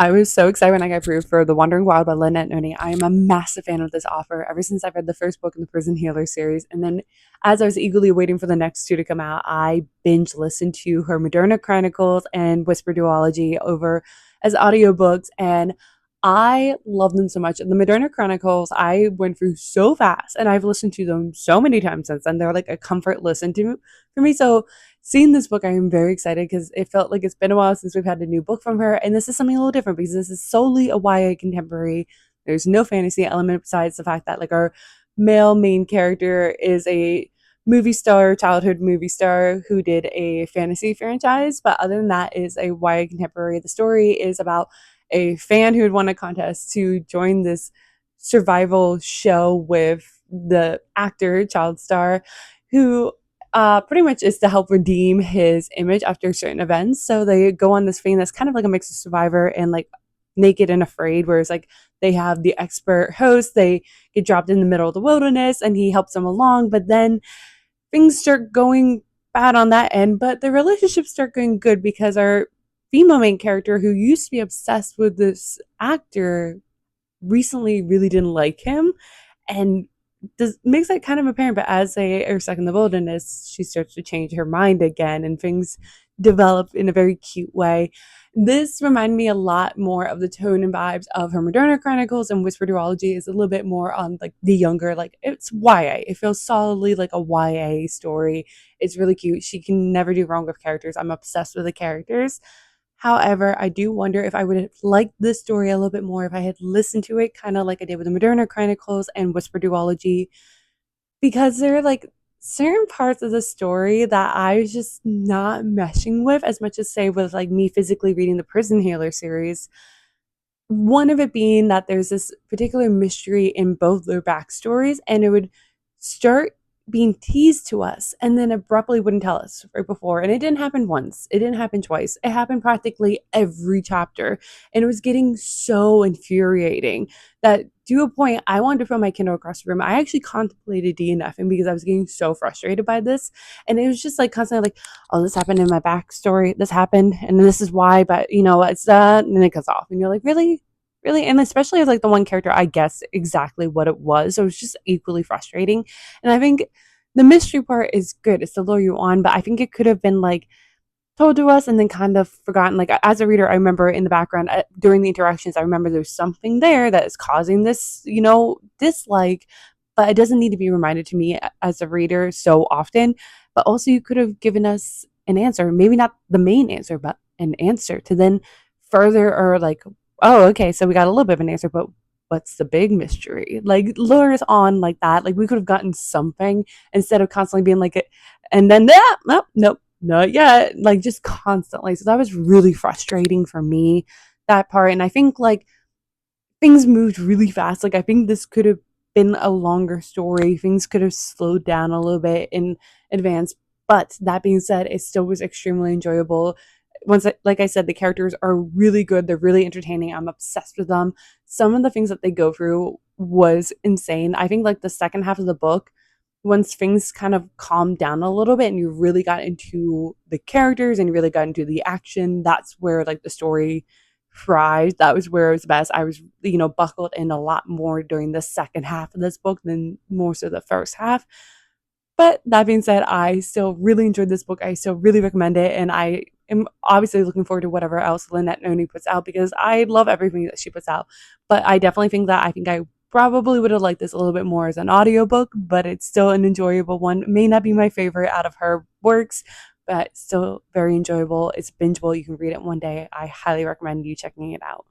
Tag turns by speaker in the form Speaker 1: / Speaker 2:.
Speaker 1: I was so excited when I got approved for The Wandering Wild by Lynette Noni. I am a massive fan of this author ever since I've read the first book in the Prison Healer series. And then as I was eagerly waiting for the next two to come out, I binge listened to her Moderna Chronicles and Whisper Duology over as audiobooks. And I love them so much. The Moderna Chronicles, I went through so fast and I've listened to them so many times since then. They're like a comfort listen to for me. So seeing this book, I am very excited because it felt like it's been a while since we've had a new book from her. And this is something a little different because this is solely a YA contemporary. There's no fantasy element besides the fact that like our male main character is a movie star, childhood movie star who did a fantasy franchise. But other than that, is a YA contemporary. The story is about a fan who had won a contest to join this survival show with the actor, child star, who pretty much is to help redeem his image after certain events. So they go on this thing that's kind of like a mix of Survivor and like Naked and Afraid, whereas like they have the expert host, they get dropped in the middle of the wilderness and he helps them along, but then things start going bad on that end, but the relationships start going good because our female main character, who used to be obsessed with this actor, recently really didn't like him and makes that kind of apparent. But as they are stuck in the wilderness, she starts to change her mind again and things develop in a very cute way. This reminded me a lot more of the tone and vibes of her Moderna Chronicles, and Whisper Duology is a little bit more on like the younger, like it's YA. It feels solidly like a YA story. It's really cute. She can never do wrong with characters. I'm obsessed with the characters. However, I do wonder if I would have liked this story a little bit more if I had listened to it, kind of like I did with the Moderna Chronicles and Whisper Duology, because there are like certain parts of the story that I was just not meshing with as much as, say, with like me physically reading the Prison Healer series. One of it being that there's this particular mystery in both their backstories, and it would start being teased to us and then abruptly wouldn't tell us right before. And it didn't happen once, it didn't happen twice, it happened practically every chapter. And it was getting so infuriating that to a point I wanted to throw my Kindle across the room. I actually contemplated DNFing because I was getting so frustrated by this. And it was just like constantly like, oh, this happened in my backstory, this happened, and this is why, but you know, it's that, and then it cuts off. And you're like, really? Really? And especially as like the one character, I guessed exactly what it was. So it was just equally frustrating. And I think the mystery part is good. It's to lure you on, but I think it could have been like told to us and then kind of forgotten. Like as a reader, I remember in the background during the interactions, I remember there's something there that is causing this, you know, dislike, but it doesn't need to be reminded to me as a reader so often. But also, you could have given us an answer, maybe not the main answer, but an answer to then further or like, oh, okay, so we got a little bit of an answer, but what's the big mystery? Like lure us on like that. Like we could have gotten something instead of constantly being like, and then that, nope, nope, not yet. Like just constantly. So that was really frustrating for me, that part. And I think like things moved really fast. Like I think this could have been a longer story. Things could have slowed down a little bit in advance. But that being said, it still was extremely enjoyable. Once, like I said, the characters are really good. They're really entertaining. I'm obsessed with them. Some of the things that they go through was insane. I think like the second half of the book, once things kind of calmed down a little bit and you really got into the characters and you really got into the action, that's where like the story thrived. That was where it was best. I was, you know, buckled in a lot more during the second half of this book than more so the first half. But that being said, I still really enjoyed this book. I still really recommend it. And I am obviously looking forward to whatever else Lynette Noni puts out because I love everything that she puts out. But I definitely think that I probably would have liked this a little bit more as an audiobook, but it's still an enjoyable one. It may not be my favorite out of her works, but still very enjoyable. It's bingeable. You can read it one day. I highly recommend you checking it out.